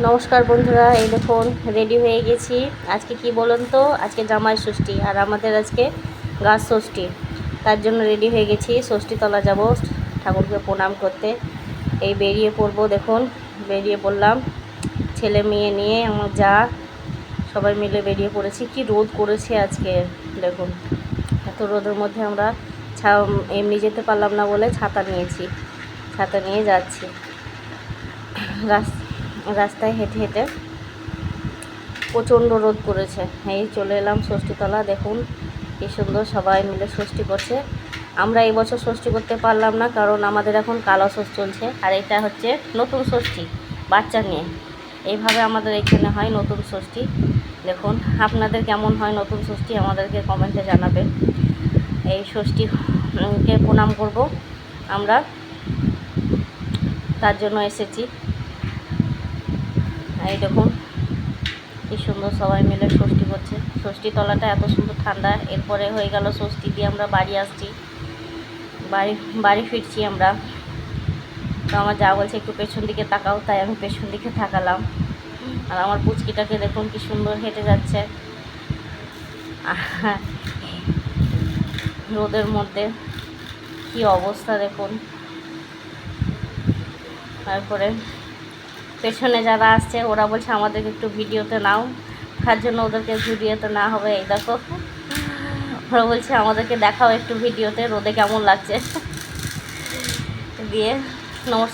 নমস্কার বন্ধুরা, এই দেখুন রেডি হয়ে গেছি। আজকে কি বলুন তো, আজকে জামাই ষষ্ঠী আর আমাদের আজকে গাছ ষষ্ঠী। তার জন্য রেডি হয়ে গেছি, ষষ্ঠীতলা যাব ঠাকুরকে প্রণাম করতে। এই বেরিয়ে পড়বো, দেখুন বেরিয়ে পড়লাম ছেলে মেয়ে নিয়ে, আমার যা সবাই মিলে বেরিয়ে পড়েছি। কি রোদ করেছে আজকে দেখুন, এত রোদের মধ্যে আমরা এমনি যেতে পারলাম না বলে ছাতা নিয়েছি, ছাতা নিয়ে যাচ্ছি। রাস্তায় হেঁটে হেঁটে প্রচণ্ড রোদ করেছে। এই চলে এলাম ষষ্ঠীতলা, দেখুন কি সুন্দর সবাই মিলে ষষ্ঠী করছে। আমরা এই বছর ষষ্ঠী করতে পারলাম না, কারণ আমাদের এখন কালো ষষ্ঠ চলছে, আর এটা হচ্ছে নতুন ষষ্ঠী বাচ্চা নিয়ে। এইভাবে আমাদের এখানে হয় নতুন ষষ্ঠী। দেখুন আপনাদের কেমন হয় নতুন ষষ্ঠী আমাদেরকে কমেন্টে জানাবেন। এই ষষ্ঠীকে প্রণাম করব আমরা, তার জন্য এসেছি। এই দেখুন কি সুন্দর সবাই মিলে ষষ্ঠী করছে। ষষ্ঠী তলাটা এত সুন্দর ঠান্ডা। এরপরে হয়ে গেল ষষ্ঠী দিয়ে আমরা বাড়ি আসছি, বাড়ি ফিরছি আমরা। তো আমার যা বলছে একটু পেছন দিকে তাকাও, তাই আমি পেছন দিকে তাকালাম। আর আমার পুচকিটাকে দেখুন কি সুন্দর হেঁটে যাচ্ছে রোদের মধ্যে, কি অবস্থা দেখুন। তারপরে পেছনে যারা আসছে ওরা বলছে আমাদেরকে একটু ভিডিওতে নাও, তার জন্য ওদেরকে ভিডিওতে না হবে। এই দেখো ওরা বলছে আমাদেরকে দেখাও একটু ভিডিওতে রোদে কেমন লাগছে দিয়ে। নমস্কার।